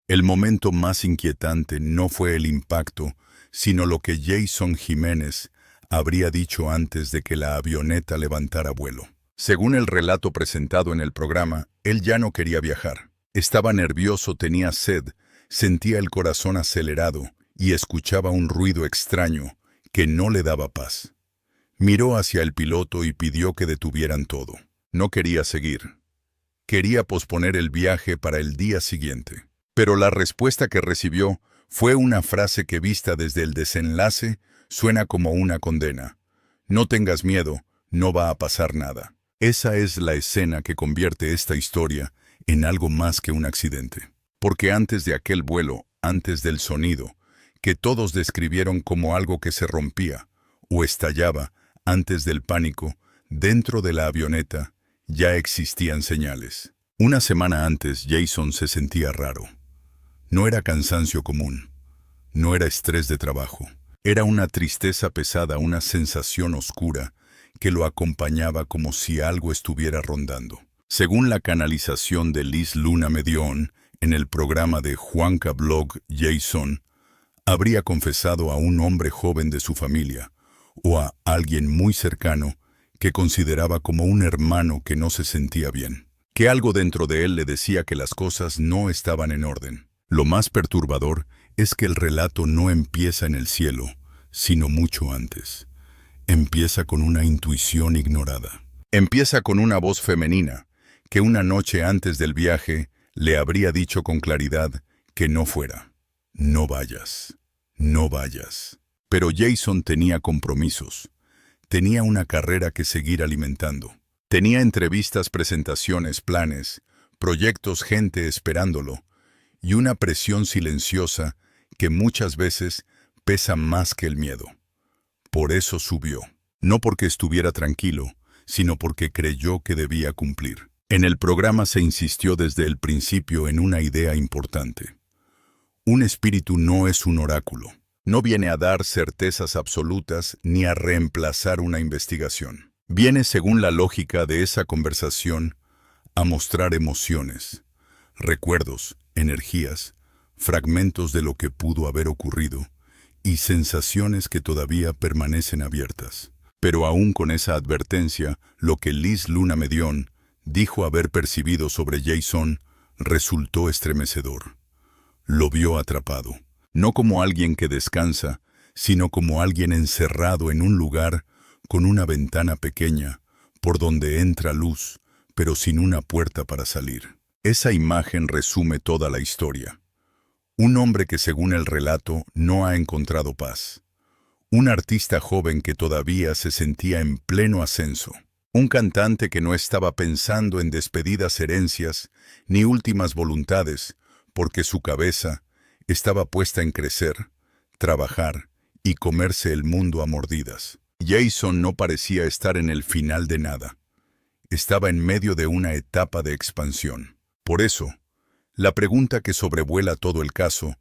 El momento más inquietante no fue el impacto, sino lo que Jason Jiménez habría dicho antes de que la avioneta levantara vuelo. Según el relato presentado en el programa, él ya no quería viajar. Estaba nervioso, tenía sed, sentía el corazón acelerado y escuchaba un ruido extraño que no le daba paz. Miró hacia el piloto y pidió que detuvieran todo. No quería seguir. Quería posponer el viaje para el día siguiente. Pero la respuesta que recibió fue una frase que, vista desde el desenlace, suena como una condena. No tengas miedo, no va a pasar nada. Esa es la escena que convierte esta historia en algo más que un accidente. Porque antes de aquel vuelo, antes del sonido, que todos describieron como algo que se rompía o estallaba, antes del pánico, dentro de la avioneta, ya existían señales. Una semana antes, Jason se sentía raro. No era cansancio común, no era estrés de trabajo. Era una tristeza pesada, una sensación oscura que lo acompañaba como si algo estuviera rondando. Según la canalización de Liz Luna Medión en el programa de Juanca Blog, Jason habría confesado a un hombre joven de su familia o a alguien muy cercano que consideraba como un hermano que no se sentía bien, que algo dentro de él le decía que las cosas no estaban en orden. Lo más perturbador es que el relato no empieza en el cielo, sino mucho antes. Empieza con una intuición ignorada. Empieza con una voz femenina que una noche antes del viaje le habría dicho con claridad que no fuera. No vayas, no vayas. Pero Jason tenía compromisos. Tenía una carrera que seguir alimentando. Tenía entrevistas, presentaciones, planes, proyectos, gente esperándolo, y una presión silenciosa que muchas veces pesa más que el miedo. Por eso subió, no porque estuviera tranquilo, sino porque creyó que debía cumplir. En el programa se insistió desde el principio en una idea importante. Un espíritu no es un oráculo. No viene a dar certezas absolutas ni a reemplazar una investigación. Viene, según la lógica de esa conversación, a mostrar emociones, recuerdos, energías, fragmentos de lo que pudo haber ocurrido y sensaciones que todavía permanecen abiertas. Pero aún con esa advertencia, lo que Liz Luna Medión dijo haber percibido sobre Jason resultó estremecedor. Lo vio atrapado, no como alguien que descansa, sino como alguien encerrado en un lugar con una ventana pequeña, por donde entra luz, pero sin una puerta para salir. Esa imagen resume toda la historia. Un hombre que, según el relato, no ha encontrado paz. Un artista joven que todavía se sentía en pleno ascenso. Un cantante que no estaba pensando en despedidas, herencias, ni últimas voluntades, porque su cabeza estaba puesta en crecer, trabajar y comerse el mundo a mordidas. Jason no parecía estar en el final de nada. Estaba en medio de una etapa de expansión. Por eso, la pregunta que sobrevuela todo el caso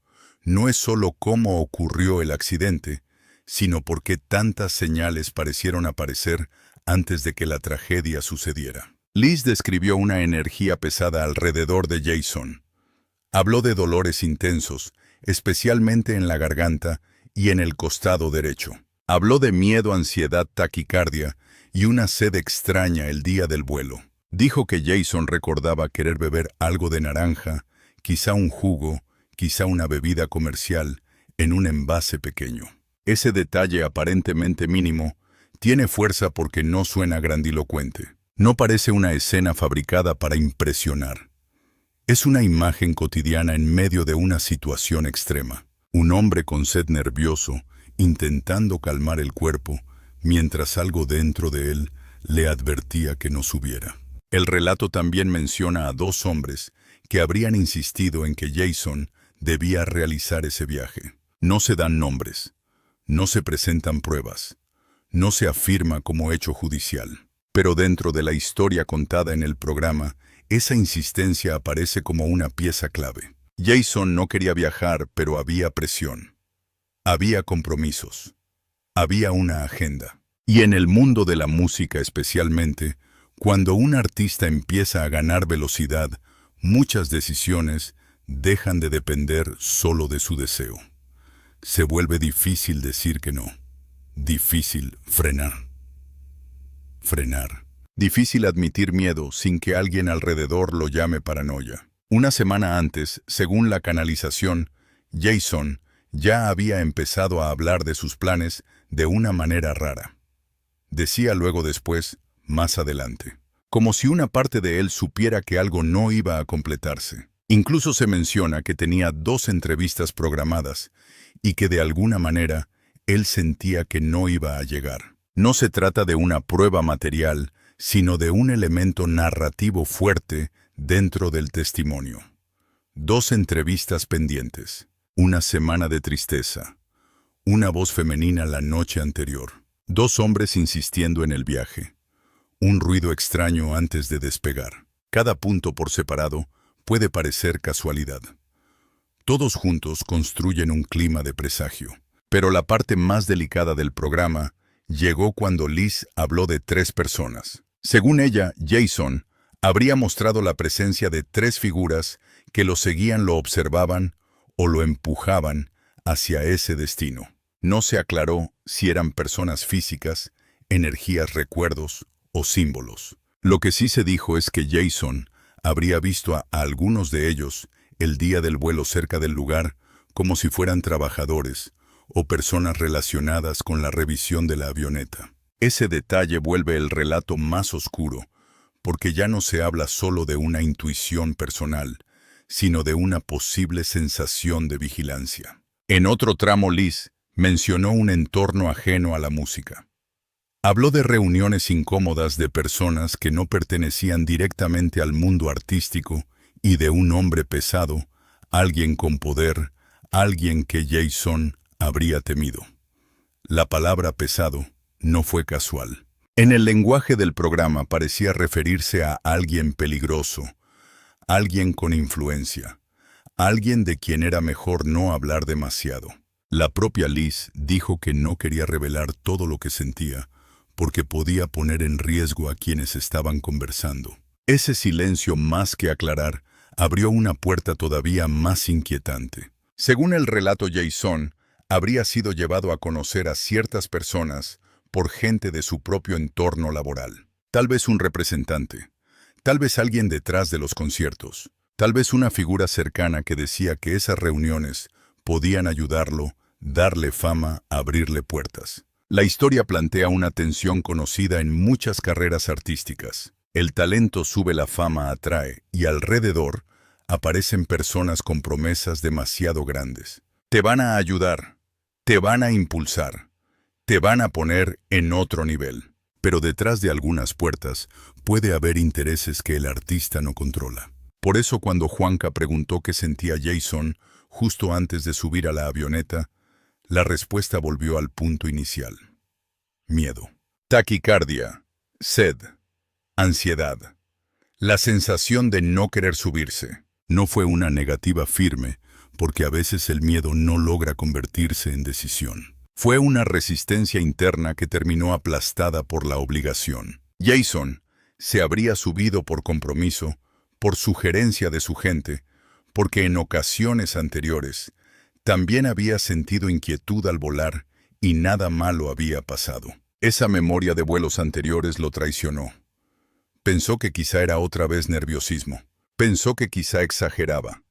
no es solo cómo ocurrió el accidente, sino por qué tantas señales parecieron aparecer antes de que la tragedia sucediera. Liz describió una energía pesada alrededor de Jason. Habló de dolores intensos, especialmente en la garganta y en el costado derecho. Habló de miedo, ansiedad, taquicardia y una sed extraña el día del vuelo. Dijo que Jason recordaba querer beber algo de naranja, quizá un jugo, quizá una bebida comercial, en un envase pequeño. Ese detalle aparentemente mínimo tiene fuerza porque no suena grandilocuente. No parece una escena fabricada para impresionar. Es una imagen cotidiana en medio de una situación extrema. Un hombre con sed, nervioso, intentando calmar el cuerpo, mientras algo dentro de él le advertía que no subiera. El relato también menciona a dos hombres que habrían insistido en que Jason debía realizar ese viaje. No se dan nombres, no se presentan pruebas, no se afirma como hecho judicial. Pero dentro de la historia contada en el programa, esa insistencia aparece como una pieza clave. Jason no quería viajar, pero había presión. Había compromisos. Había una agenda. Y en el mundo de la música especialmente, cuando un artista empieza a ganar velocidad, muchas decisiones dejan de depender solo de su deseo. Se vuelve difícil decir que no. Difícil frenar. Difícil admitir miedo sin que alguien alrededor lo llame paranoia. Una semana antes, según la canalización, Jason ya había empezado a hablar de sus planes de una manera rara. Decía luego después, más adelante, como si una parte de él supiera que algo no iba a completarse. Incluso se menciona que tenía 2 entrevistas programadas y que de alguna manera él sentía que no iba a llegar. No se trata de una prueba material, sino de un elemento narrativo fuerte dentro del testimonio. 2 entrevistas pendientes, una semana de tristeza, una voz femenina la noche anterior, 2 hombres insistiendo en el viaje, un ruido extraño antes de despegar. Cada punto por separado puede parecer casualidad. Todos juntos construyen un clima de presagio. Pero la parte más delicada del programa llegó cuando Liz habló de 3 personas. Según ella, Jason habría mostrado la presencia de 3 figuras que lo seguían, lo observaban o lo empujaban hacia ese destino. No se aclaró si eran personas físicas, energías, recuerdos o símbolos. Lo que sí se dijo es que Jason habría visto a algunos de ellos el día del vuelo cerca del lugar como si fueran trabajadores o personas relacionadas con la revisión de la avioneta. Ese detalle vuelve el relato más oscuro, porque ya no se habla solo de una intuición personal, sino de una posible sensación de vigilancia. En otro tramo, Liz mencionó un entorno ajeno a la música. Habló de reuniones incómodas de personas que no pertenecían directamente al mundo artístico y de un hombre pesado, alguien con poder, alguien que Jason habría temido. La palabra pesado no fue casual. En el lenguaje del programa parecía referirse a alguien peligroso, alguien con influencia, alguien de quien era mejor no hablar demasiado. La propia Liz dijo que no quería revelar todo lo que sentía, porque podía poner en riesgo a quienes estaban conversando. Ese silencio, más que aclarar, abrió una puerta todavía más inquietante. Según el relato, Jason habría sido llevado a conocer a ciertas personas por gente de su propio entorno laboral. Tal vez un representante, tal vez alguien detrás de los conciertos, tal vez una figura cercana que decía que esas reuniones podían ayudarlo, darle fama, abrirle puertas. La historia plantea una tensión conocida en muchas carreras artísticas. El talento sube, la fama atrae, y alrededor aparecen personas con promesas demasiado grandes. Te van a ayudar, te van a impulsar, te van a poner en otro nivel. Pero detrás de algunas puertas puede haber intereses que el artista no controla. Por eso cuando Juanca preguntó qué sentía Jason justo antes de subir a la avioneta, la respuesta volvió al punto inicial. Miedo, taquicardia, sed, ansiedad. La sensación de no querer subirse. No fue una negativa firme, porque a veces el miedo no logra convertirse en decisión. Fue una resistencia interna que terminó aplastada por la obligación. Jason se habría subido por compromiso, por sugerencia de su gente, porque en ocasiones anteriores también había sentido inquietud al volar y nada malo había pasado. Esa memoria de vuelos anteriores lo traicionó. Pensó que quizá era otra vez nerviosismo. Pensó que quizá exageraba.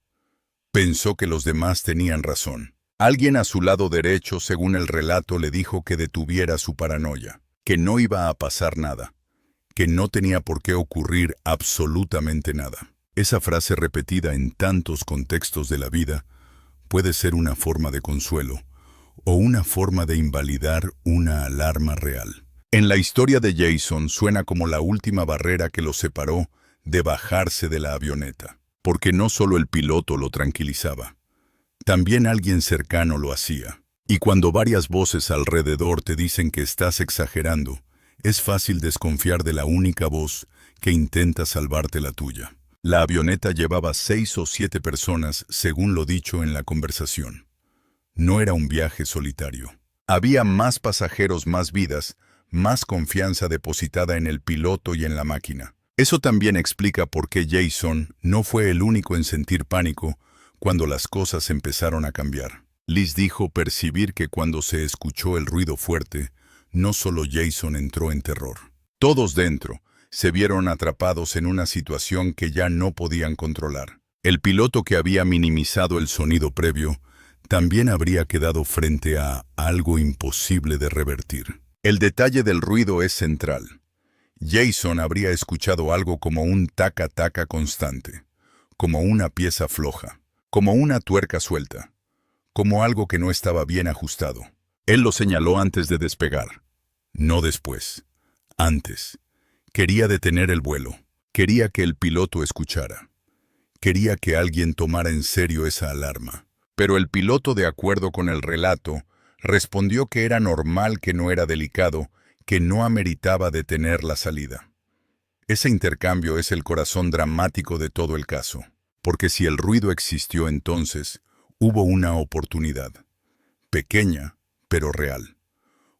Pensó que los demás tenían razón. Alguien a su lado derecho, según el relato, le dijo que detuviera su paranoia, que no iba a pasar nada, que no tenía por qué ocurrir absolutamente nada. Esa frase repetida en tantos contextos de la vida puede ser una forma de consuelo o una forma de invalidar una alarma real. En la historia de Jason suena como la última barrera que lo separó de bajarse de la avioneta, porque no solo el piloto lo tranquilizaba, también alguien cercano lo hacía. Y cuando varias voces alrededor te dicen que estás exagerando, es fácil desconfiar de la única voz que intenta salvarte la tuya. La avioneta llevaba 6 o 7 personas, según lo dicho en la conversación. No era un viaje solitario. Había más pasajeros, más vidas, más confianza depositada en el piloto y en la máquina. Eso también explica por qué Jason no fue el único en sentir pánico cuando las cosas empezaron a cambiar. Liz dijo percibir que cuando se escuchó el ruido fuerte, no solo Jason entró en terror. Todos dentro se vieron atrapados en una situación que ya no podían controlar. El piloto, que había minimizado el sonido previo, también habría quedado frente a algo imposible de revertir. El detalle del ruido es central. Jason habría escuchado algo como un taca-taca constante, como una pieza floja, como una tuerca suelta, como algo que no estaba bien ajustado. Él lo señaló antes de despegar, no después, antes. Quería detener el vuelo, quería que el piloto escuchara, quería que alguien tomara en serio esa alarma. Pero el piloto, de acuerdo con el relato, respondió que era normal, que no era delicado, que no ameritaba detener la salida. Ese intercambio es el corazón dramático de todo el caso, porque si el ruido existió entonces, hubo una oportunidad, pequeña pero real,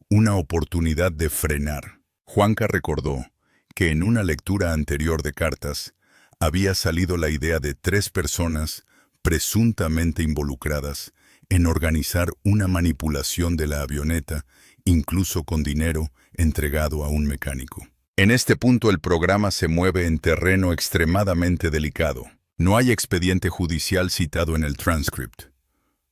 una oportunidad de frenar. Juanca recordó que en una lectura anterior de cartas había salido la idea de 3 personas presuntamente involucradas en organizar una manipulación de la avioneta, incluso con dinero entregado a un mecánico. En este punto el programa se mueve en terreno extremadamente delicado. No hay expediente judicial citado en el transcript.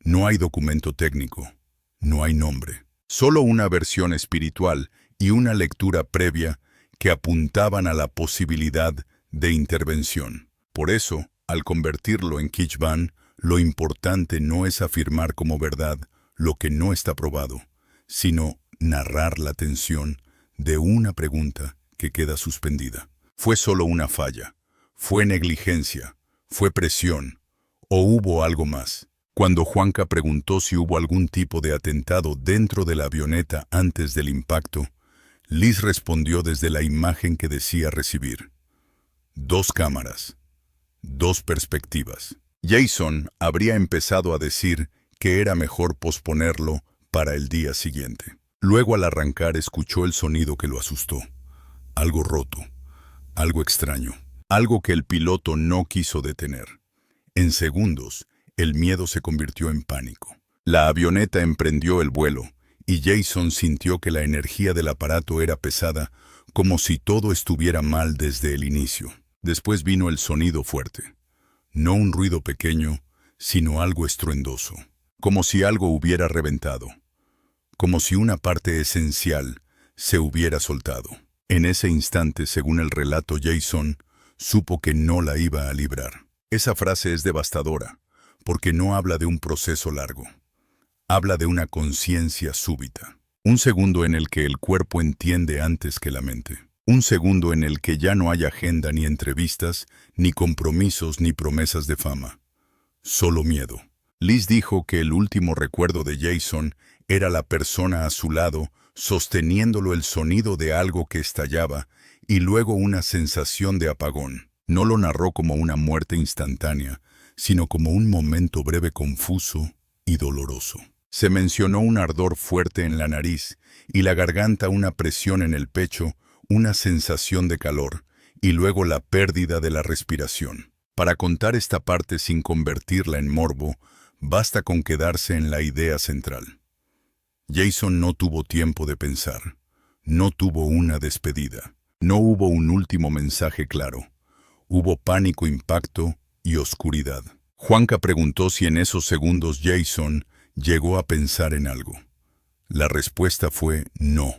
No hay documento técnico. No hay nombre. Solo una versión espiritual y una lectura previa que apuntaban a la posibilidad de intervención. Por eso, al convertirlo en Kitchban, lo importante no es afirmar como verdad lo que no está probado, sino narrar la tensión de una pregunta que queda suspendida. ¿Fue solo una falla? ¿Fue negligencia? ¿Fue presión? ¿O hubo algo más? Cuando Juanca preguntó si hubo algún tipo de atentado dentro de la avioneta antes del impacto, Liz respondió desde la imagen que decía recibir. 2 cámaras. 2 perspectivas. Jason habría empezado a decir que era mejor posponerlo para el día siguiente. Luego, al arrancar, escuchó el sonido que lo asustó. Algo roto, algo extraño, algo que el piloto no quiso detener. En segundos, el miedo se convirtió en pánico. La avioneta emprendió el vuelo, y Jason sintió que la energía del aparato era pesada, como si todo estuviera mal desde el inicio. Después vino el sonido fuerte. No un ruido pequeño, sino algo estruendoso. Como si algo hubiera reventado. Como si una parte esencial se hubiera soltado. En ese instante, según el relato, Jason supo que no la iba a librar. Esa frase es devastadora, porque no habla de un proceso largo. Habla de una conciencia súbita. Un segundo en el que el cuerpo entiende antes que la mente. Un segundo en el que ya no hay agenda, ni entrevistas, ni compromisos, ni promesas de fama. Solo miedo. Liz dijo que el último recuerdo de Jason era la persona a su lado, sosteniéndolo, el sonido de algo que estallaba, y luego una sensación de apagón. No lo narró como una muerte instantánea, sino como un momento breve, confuso y doloroso. Se mencionó un ardor fuerte en la nariz y la garganta, una presión en el pecho, una sensación de calor, y luego la pérdida de la respiración. Para contar esta parte sin convertirla en morbo, basta con quedarse en la idea central. Jason no tuvo tiempo de pensar, no tuvo una despedida, no hubo un último mensaje claro. Hubo pánico, impacto y oscuridad. Juanca preguntó si en esos segundos Jason llegó a pensar en algo. La respuesta fue no,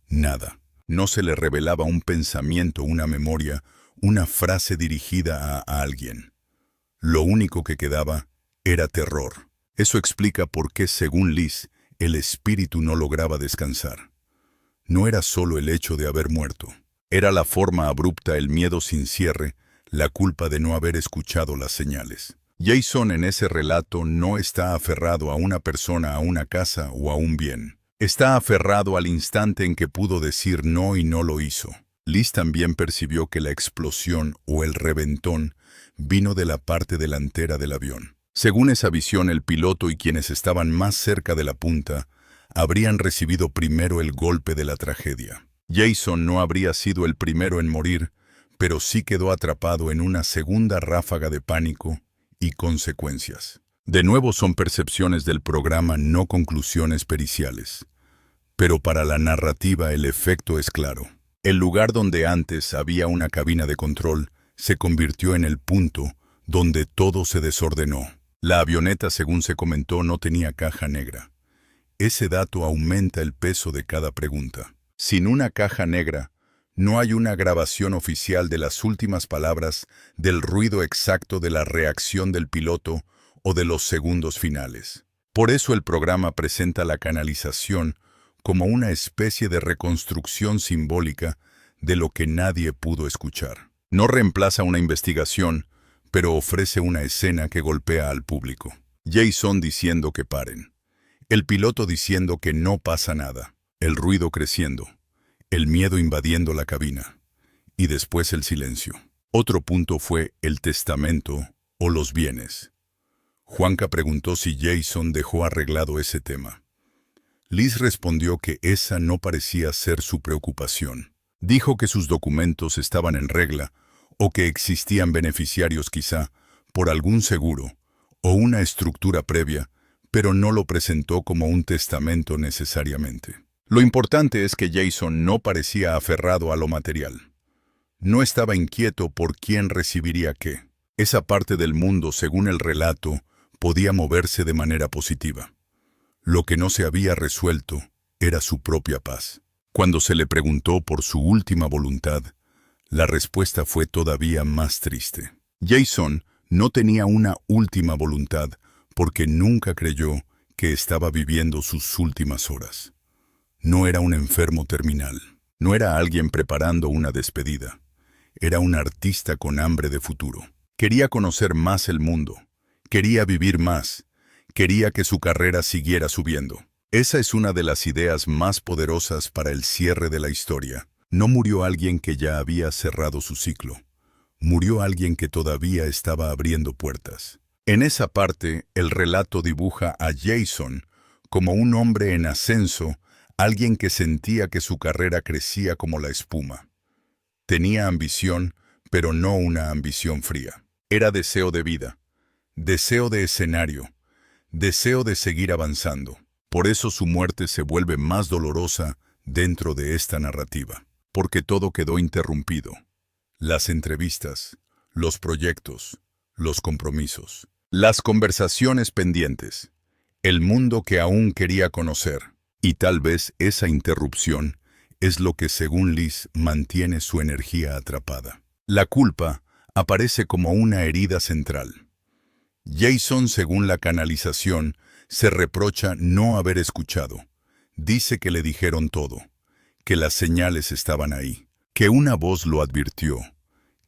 nada. No se le revelaba un pensamiento, una memoria, una frase dirigida a alguien. Lo único que quedaba era terror. Eso explica por qué, según Liz, el espíritu no lograba descansar. No era solo el hecho de haber muerto. Era la forma abrupta, el miedo sin cierre, la culpa de no haber escuchado las señales. Jason en ese relato no está aferrado a una persona, a una casa o a un bien. Está aferrado al instante en que pudo decir no y no lo hizo. Liz también percibió que la explosión o el reventón vino de la parte delantera del avión. Según esa visión, el piloto y quienes estaban más cerca de la punta habrían recibido primero el golpe de la tragedia. Jason no habría sido el primero en morir, pero sí quedó atrapado en una segunda ráfaga de pánico y consecuencias. De nuevo son percepciones del programa, no conclusiones periciales. Pero para la narrativa el efecto es claro. El lugar donde antes había una cabina de control se convirtió en el punto donde todo se desordenó. La avioneta, según se comentó, no tenía caja negra. Ese dato aumenta el peso de cada pregunta. Sin una caja negra, no hay una grabación oficial de las últimas palabras, del ruido exacto de la reacción del piloto o de los segundos finales. Por eso el programa presenta la canalización como una especie de reconstrucción simbólica de lo que nadie pudo escuchar. No reemplaza una investigación, pero ofrece una escena que golpea al público. Jason diciendo que paren. El piloto diciendo que no pasa nada. El ruido creciendo. El miedo invadiendo la cabina. Y después el silencio. Otro punto fue el testamento o los bienes. Juanca preguntó si Jason dejó arreglado ese tema. Liz respondió que esa no parecía ser su preocupación. Dijo que sus documentos estaban en regla o que existían beneficiarios quizá por algún seguro o una estructura previa, pero no lo presentó como un testamento necesariamente. Lo importante es que Jason no parecía aferrado a lo material. No estaba inquieto por quién recibiría qué. Esa parte del mundo, según el relato, podía moverse de manera positiva. Lo que no se había resuelto era su propia paz. Cuando se le preguntó por su última voluntad, la respuesta fue todavía más triste. Jason no tenía una última voluntad porque nunca creyó que estaba viviendo sus últimas horas. No era un enfermo terminal, no era alguien preparando una despedida. Era un artista con hambre de futuro. Quería conocer más el mundo, quería vivir más, quería que su carrera siguiera subiendo. Esa es una de las ideas más poderosas para el cierre de la historia. No murió alguien que ya había cerrado su ciclo. Murió alguien que todavía estaba abriendo puertas. En esa parte, el relato dibuja a Jason como un hombre en ascenso, alguien que sentía que su carrera crecía como la espuma. Tenía ambición, pero no una ambición fría. Era deseo de vida, deseo de escenario, deseo de seguir avanzando. Por eso su muerte se vuelve más dolorosa dentro de esta narrativa. Porque todo quedó interrumpido. Las entrevistas, los proyectos, los compromisos, las conversaciones pendientes, el mundo que aún quería conocer. Y tal vez esa interrupción es lo que, según Liz, mantiene su energía atrapada. La culpa aparece como una herida central. Jason, según la canalización, se reprocha no haber escuchado. Dice que le dijeron todo, que las señales estaban ahí, que una voz lo advirtió,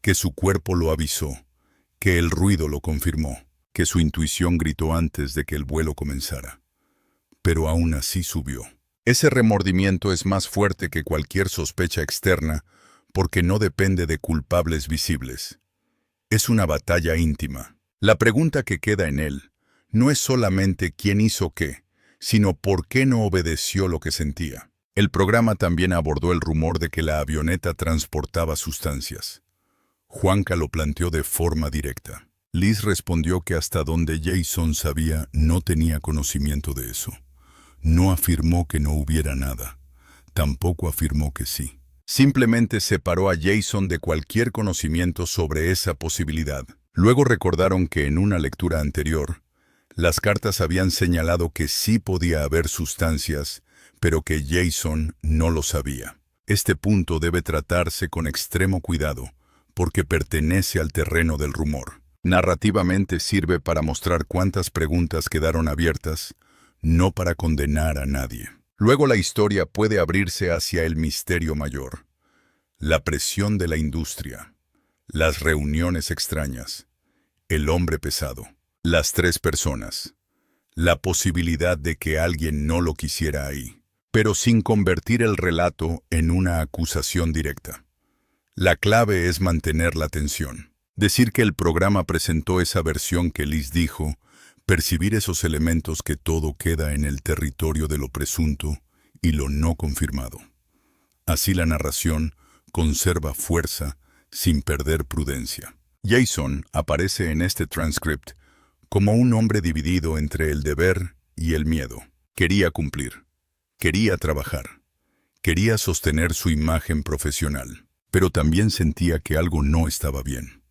que su cuerpo lo avisó, que el ruido lo confirmó, que su intuición gritó antes de que el vuelo comenzara. Pero aún así subió. Ese remordimiento es más fuerte que cualquier sospecha externa porque no depende de culpables visibles. Es una batalla íntima. La pregunta que queda en él no es solamente quién hizo qué, sino por qué no obedeció lo que sentía. El programa también abordó el rumor de que la avioneta transportaba sustancias. Juanca lo planteó de forma directa. Liz respondió que hasta donde Jason sabía no tenía conocimiento de eso. No afirmó que no hubiera nada. Tampoco afirmó que sí. Simplemente separó a Jason de cualquier conocimiento sobre esa posibilidad. Luego recordaron que en una lectura anterior, las cartas habían señalado que sí podía haber sustancias, pero que Jason no lo sabía. Este punto debe tratarse con extremo cuidado, porque pertenece al terreno del rumor. Narrativamente sirve para mostrar cuántas preguntas quedaron abiertas, no para condenar a nadie. Luego la historia puede abrirse hacia el misterio mayor. La presión de la industria, las reuniones extrañas, el hombre pesado, las 3 personas, la posibilidad de que alguien no lo quisiera ahí, pero sin convertir el relato en una acusación directa. La clave es mantener la tensión. Decir que el programa presentó esa versión que Liz dijo, percibir esos elementos que todo queda en el territorio de lo presunto y lo no confirmado. Así la narración conserva fuerza sin perder prudencia. Jason aparece en este transcript como un hombre dividido entre el deber y el miedo. Quería cumplir, quería trabajar, quería sostener su imagen profesional, pero también sentía que algo no estaba bien.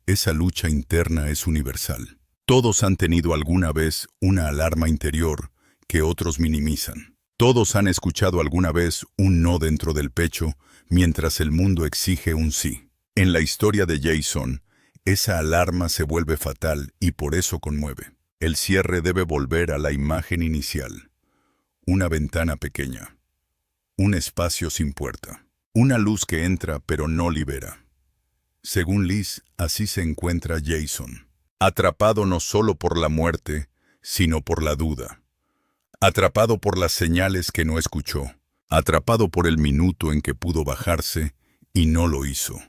Esa lucha interna es universal. Todos han tenido alguna vez una alarma interior que otros minimizan. Todos han escuchado alguna vez un no dentro del pecho mientras el mundo exige un sí. En la historia de Jason, esa alarma se vuelve fatal y por eso conmueve. El cierre debe volver a la imagen inicial. Una ventana pequeña. Un espacio sin puerta. Una luz que entra pero no libera. Según Liz, así se encuentra Jason. Atrapado no solo por la muerte, sino por la duda. Atrapado por las señales que no escuchó. Atrapado por el minuto en que pudo bajarse y no lo hizo.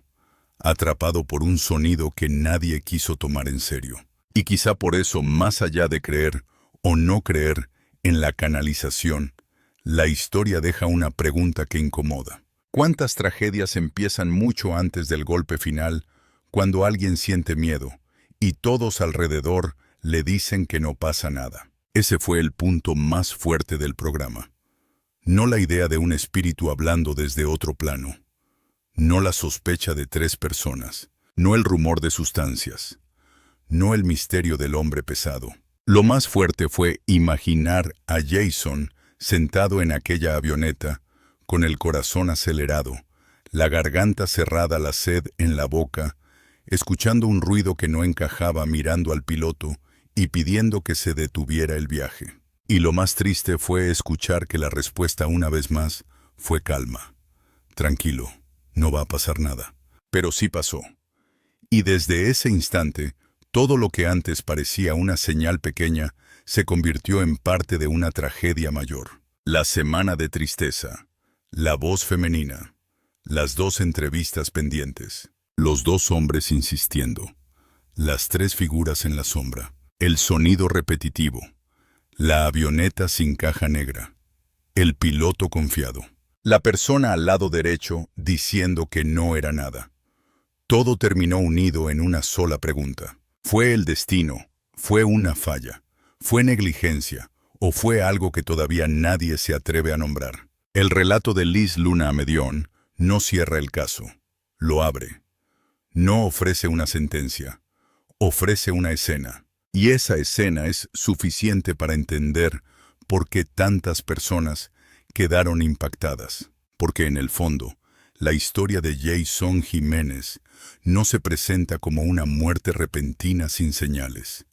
Atrapado por un sonido que nadie quiso tomar en serio. Y quizá por eso, más allá de creer o no creer en la canalización, la historia deja una pregunta que incomoda. ¿Cuántas tragedias empiezan mucho antes del golpe final, cuando alguien siente miedo, y todos alrededor le dicen que no pasa nada? Ese fue el punto más fuerte del programa. No la idea de un espíritu hablando desde otro plano. No la sospecha de 3 personas. No el rumor de sustancias. No el misterio del hombre pesado. Lo más fuerte fue imaginar a Jason sentado en aquella avioneta, con el corazón acelerado, la garganta cerrada, la sed en la boca, escuchando un ruido que no encajaba, mirando al piloto y pidiendo que se detuviera el viaje. Y lo más triste fue escuchar que la respuesta una vez más fue calma. Tranquilo, no va a pasar nada. Pero sí pasó. Y desde ese instante, todo lo que antes parecía una señal pequeña se convirtió en parte de una tragedia mayor. La semana de tristeza, la voz femenina, las 2 entrevistas pendientes, los 2 hombres insistiendo, las 3 figuras en la sombra, el sonido repetitivo, la avioneta sin caja negra, el piloto confiado, la persona al lado derecho diciendo que no era nada. Todo terminó unido en una sola pregunta. ¿Fue el destino? ¿Fue una falla? ¿Fue negligencia? ¿O fue algo que todavía nadie se atreve a nombrar? El relato de Liz Luna Medión no cierra el caso, lo abre. No ofrece una sentencia, ofrece una escena. Y esa escena es suficiente para entender por qué tantas personas quedaron impactadas. Porque en el fondo, la historia de Jason Jiménez no se presenta como una muerte repentina sin señales.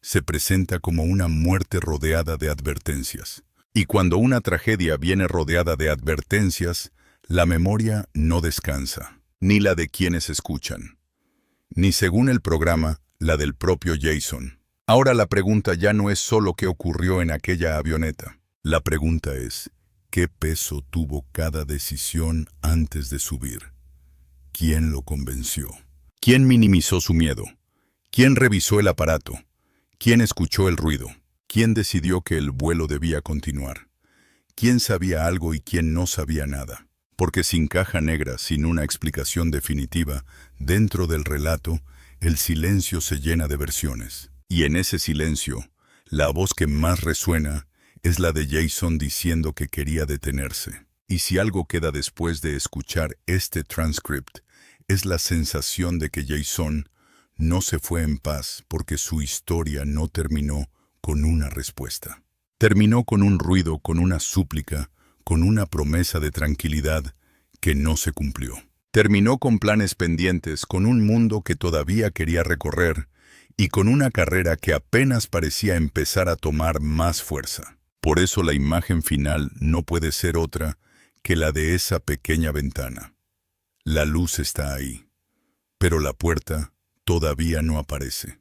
Se presenta como una muerte rodeada de advertencias. Y cuando una tragedia viene rodeada de advertencias, la memoria no descansa, ni la de quienes escuchan, ni según el programa, la del propio Jason. Ahora la pregunta ya no es solo qué ocurrió en aquella avioneta. La pregunta es, ¿qué peso tuvo cada decisión antes de subir? ¿Quién lo convenció? ¿Quién minimizó su miedo? ¿Quién revisó el aparato? ¿Quién escuchó el ruido? ¿Quién decidió que el vuelo debía continuar? ¿Quién sabía algo y quién no sabía nada? Porque sin caja negra, sin una explicación definitiva, dentro del relato, el silencio se llena de versiones. Y en ese silencio, la voz que más resuena es la de Jason diciendo que quería detenerse. Y si algo queda después de escuchar este transcript, es la sensación de que Jason no se fue en paz porque su historia no terminó con una respuesta. Terminó con un ruido, con una súplica, con una promesa de tranquilidad que no se cumplió. Terminó con planes pendientes, con un mundo que todavía quería recorrer y con una carrera que apenas parecía empezar a tomar más fuerza. Por eso la imagen final no puede ser otra que la de esa pequeña ventana. La luz está ahí, pero la puerta todavía no aparece.